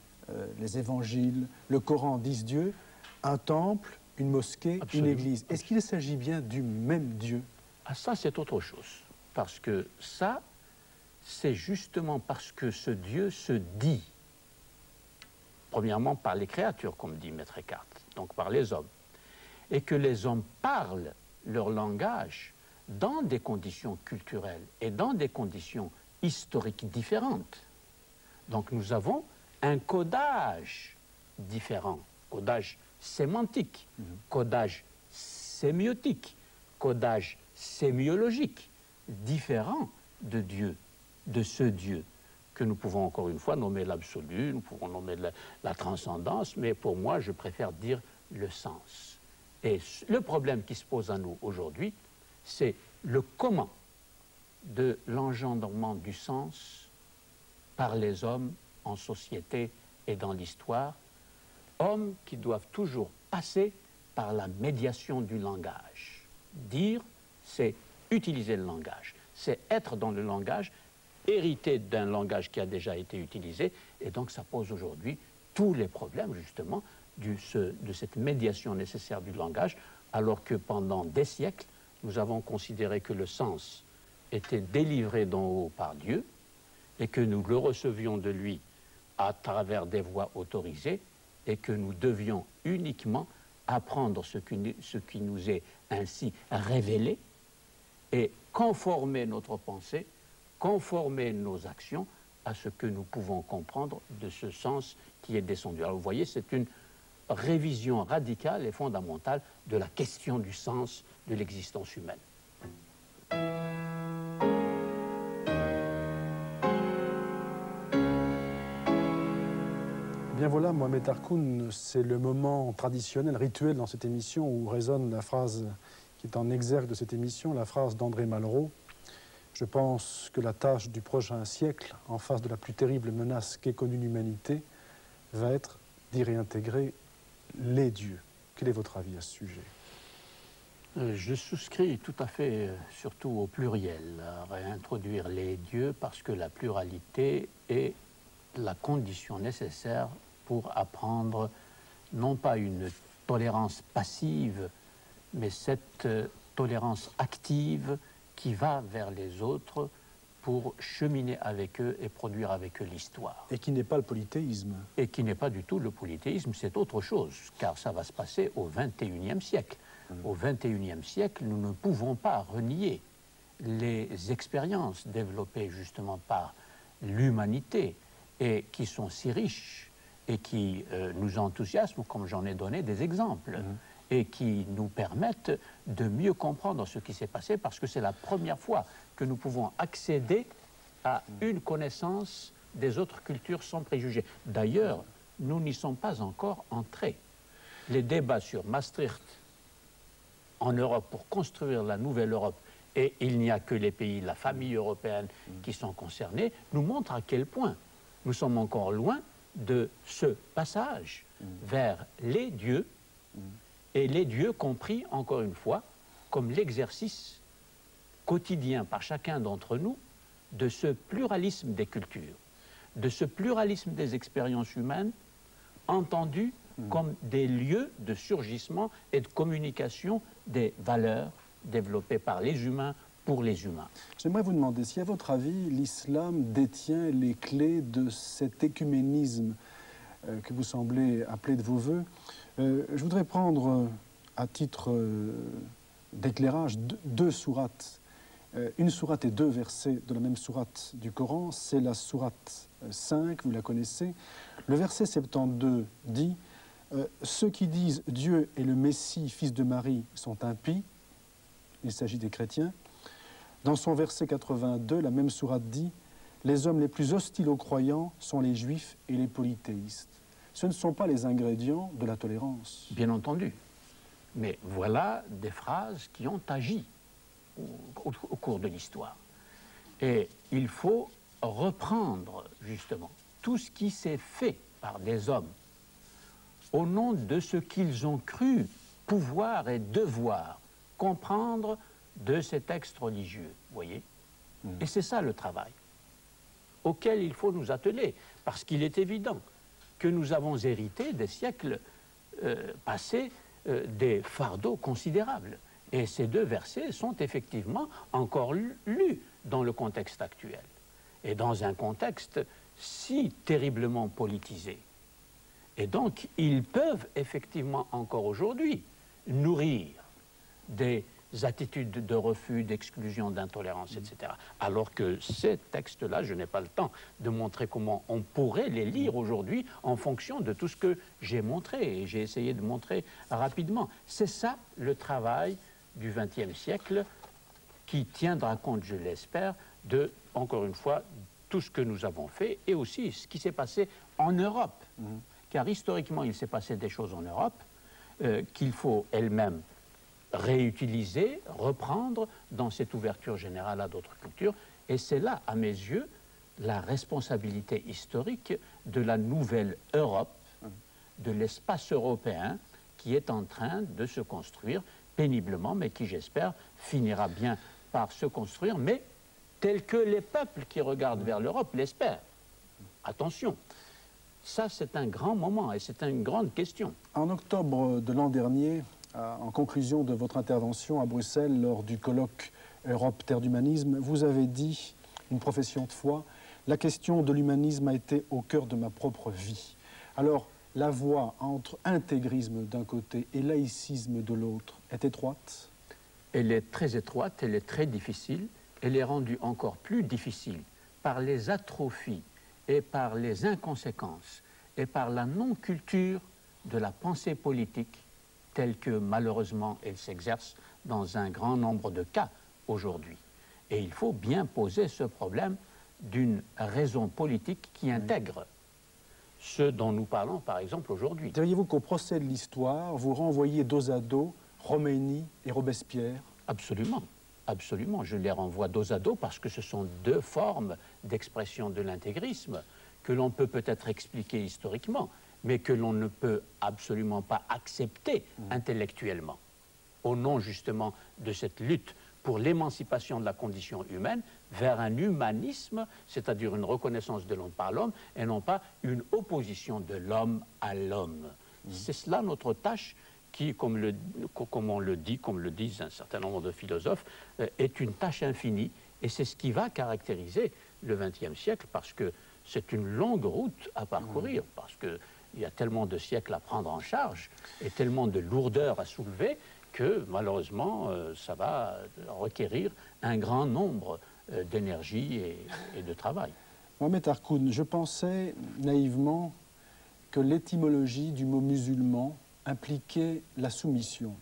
les évangiles, le Coran disent Dieu, un temple, une mosquée, Absolument. une église. Est-ce qu'il s'agit bien du même Dieu? Ah, ça, c'est autre chose. Parce que ça, c'est justement parce que ce Dieu se dit, premièrement par les créatures, comme dit Maître Eckhart, donc par les hommes, et que les hommes parlent leur langage dans des conditions culturelles et dans des conditions historiques différentes. Donc nous avons un codage différent, codage sémantique, codage sémiotique, codage sémiologique, différent de Dieu, de ce Dieu que nous pouvons encore une fois nommer l'absolu, nous pouvons nommer la transcendance, mais pour moi, je préfère dire le sens. Et le problème qui se pose à nous aujourd'hui, c'est le comment de l'engendrement du sens par les hommes en société et dans l'histoire, hommes qui doivent toujours passer par la médiation du langage. Dire, c'est utiliser le langage, c'est être dans le langage, hérité d'un langage qui a déjà été utilisé, et donc ça pose aujourd'hui tous les problèmes justement de cette médiation nécessaire du langage, alors que pendant des siècles, nous avons considéré que le sens était délivré d'en haut par Dieu, et que nous le recevions de lui à travers des voies autorisées, et que nous devions uniquement apprendre ce qui nous est ainsi révélé, et conformer notre pensée, conformer nos actions à ce que nous pouvons comprendre de ce sens qui est descendu. Alors vous voyez, c'est une révision radicale et fondamentale de la question du sens de l'existence humaine. Bien voilà, Mohamed Harkoun, c'est le moment traditionnel, rituel dans cette émission où résonne la phrase qui est en exergue de cette émission, la phrase d'André Malraux. Je pense que la tâche du prochain siècle, en face de la plus terrible menace qu'ait connue l'humanité, va être d'y réintégrer les dieux. Quel est votre avis à ce sujet? Je souscris tout à fait, surtout au pluriel, à réintroduire les dieux, parce que la pluralité est la condition nécessaire pour apprendre non pas une tolérance passive, mais cette tolérance active qui va vers les autres pour cheminer avec eux et produire avec eux l'histoire. Et qui n'est pas le polythéisme. Et qui n'est pas du tout le polythéisme, c'est autre chose, car ça va se passer au XXIe siècle. Au XXIe siècle, nous ne pouvons pas renier les expériences développées justement par l'humanité et qui sont si riches et qui nous enthousiasment, comme j'en ai donné des exemples, et qui nous permettent de mieux comprendre ce qui s'est passé, parce que c'est la première fois que nous pouvons accéder à une connaissance des autres cultures sans préjugés. D'ailleurs, nous n'y sommes pas encore entrés. Les débats sur Maastricht en Europe pour construire la nouvelle Europe, et il n'y a que les pays, la famille européenne qui sont concernés, nous montrent à quel point nous sommes encore loin de ce passage vers les dieux, et les dieux compris, encore une fois, comme l'exercice quotidien par chacun d'entre nous de ce pluralisme des cultures, de ce pluralisme des expériences humaines, entendu comme des lieux de surgissement et de communication des valeurs développées par les humains pour les humains. J'aimerais vous demander si, à votre avis, l'islam détient les clés de cet écuménisme que vous semblez appeler de vos voeux. Je voudrais prendre, à titre d'éclairage, deux sourates. Une sourate et deux versets de la même sourate du Coran. C'est la sourate 5, vous la connaissez. Le verset 72 dit « Ceux qui disent Dieu est le Messie, fils de Marie, sont impies. » Il s'agit des chrétiens. Dans son verset 82, la même sourate dit « Les hommes les plus hostiles aux croyants sont les juifs et les polythéistes. » Ce ne sont pas les ingrédients de la tolérance. Bien entendu. Mais voilà des phrases qui ont agi au cours de l'histoire. Et il faut reprendre, justement, tout ce qui s'est fait par des hommes au nom de ce qu'ils ont cru pouvoir et devoir comprendre de ces textes religieux, voyez. Et c'est ça le travail auquel il faut nous atteler, parce qu'il est évident que nous avons hérité des siècles passés des fardeaux considérables. Et ces deux versets sont effectivement encore lus dans le contexte actuel. Et dans un contexte si terriblement politisé. Et donc, ils peuvent effectivement encore aujourd'hui nourrir des attitudes de refus, d'exclusion, d'intolérance, etc. Alors que ces textes-là, je n'ai pas le temps de montrer comment on pourrait les lire aujourd'hui en fonction de tout ce que j'ai montré et j'ai essayé de montrer rapidement. C'est ça le travail du XXe siècle qui tiendra compte, je l'espère, de, encore une fois, tout ce que nous avons fait et aussi ce qui s'est passé en Europe. Car historiquement, il s'est passé des choses en Europe qu'il faut elles-mêmes réutiliser, reprendre dans cette ouverture générale à d'autres cultures. Et c'est là, à mes yeux, la responsabilité historique de la nouvelle Europe, de l'espace européen qui est en train de se construire péniblement, mais qui, j'espère, finira bien par se construire, mais tel que les peuples qui regardent vers l'Europe l'espèrent. Attention, ça c'est un grand moment et c'est une grande question. En octobre de l'an dernier, en conclusion de votre intervention à Bruxelles lors du colloque Europe, Terre d'Humanisme, vous avez dit, une profession de foi, « La question de l'humanisme a été au cœur de ma propre vie ». Alors, la voie entre intégrisme d'un côté et laïcisme de l'autre est étroite? Elle est très étroite, elle est très difficile, elle est rendue encore plus difficile par les atrophies et par les inconséquences et par la non-culture de la pensée politique telle que malheureusement elle s'exerce dans un grand nombre de cas aujourd'hui. Et il faut bien poser ce problème d'une raison politique qui intègre ce dont nous parlons par exemple aujourd'hui. Diriez-vous qu'au procès de l'histoire, vous renvoyez dos à dos Khomeini et Robespierre? Absolument, absolument. Je les renvoie dos à dos parce que ce sont deux formes d'expression de l'intégrisme que l'on peut peut-être expliquer historiquement, mais que l'on ne peut absolument pas accepter intellectuellement, au nom justement de cette lutte pour l'émancipation de la condition humaine vers un humanisme, c'est-à-dire une reconnaissance de l'homme par l'homme, et non pas une opposition de l'homme à l'homme. C'est cela notre tâche qui, comme on le dit, comme le disent un certain nombre de philosophes, est une tâche infinie. Et c'est ce qui va caractériser le XXe siècle, parce que c'est une longue route à parcourir, parce qu'il y a tellement de siècles à prendre en charge et tellement de lourdeurs à soulever que, malheureusement, ça va requérir un grand nombre d'énergie et de travail. Mohamed Harkoun, je pensais naïvement que l'étymologie du mot musulman impliquait la soumission.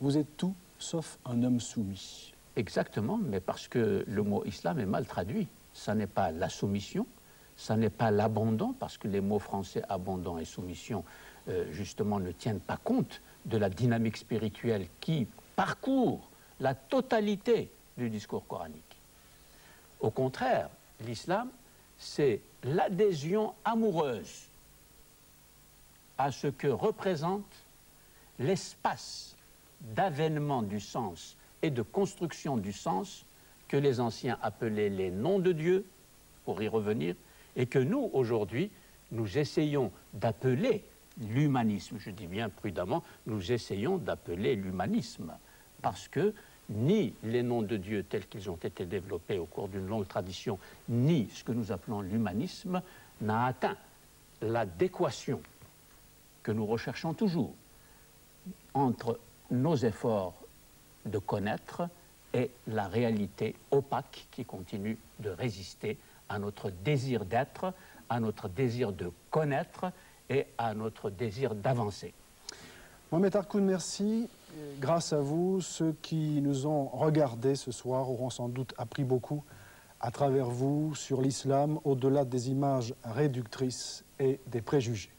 Vous êtes tout sauf un homme soumis. Exactement, mais parce que le mot islam est mal traduit. Ça n'est pas la soumission, ça n'est pas l'abandon, parce que les mots français abandon et soumission, justement, ne tiennent pas compte de la dynamique spirituelle qui parcourt la totalité du discours coranique. Au contraire, l'islam, c'est l'adhésion amoureuse à ce que représente l'espace d'avènement du sens et de construction du sens que les anciens appelaient les noms de Dieu, pour y revenir, et que nous, aujourd'hui, nous essayons d'appeler l'humanisme. Je dis bien prudemment, nous essayons d'appeler l'humanisme, parce que ni les noms de Dieu tels qu'ils ont été développés au cours d'une longue tradition, ni ce que nous appelons l'humanisme, n'a atteint l'adéquation que nous recherchons toujours entre nos efforts de connaître et la réalité opaque qui continue de résister à notre désir d'être, à notre désir de connaître et à notre désir d'avancer. Mohamed Harkoun, merci. Grâce à vous, ceux qui nous ont regardés ce soir auront sans doute appris beaucoup à travers vous sur l'islam, au-delà des images réductrices et des préjugés.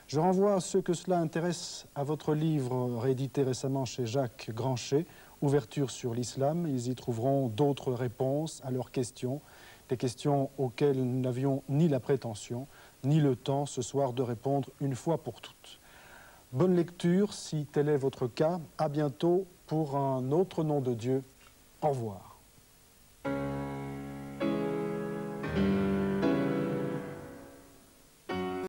Je renvoie à ceux que cela intéresse à votre livre réédité récemment chez Jacques Granchet, Ouverture sur l'islam. Ils y trouveront d'autres réponses à leurs questions, des questions auxquelles nous n'avions ni la prétention, ni le temps ce soir de répondre une fois pour toutes. Bonne lecture si tel est votre cas. À bientôt pour un autre nom de Dieu. Au revoir.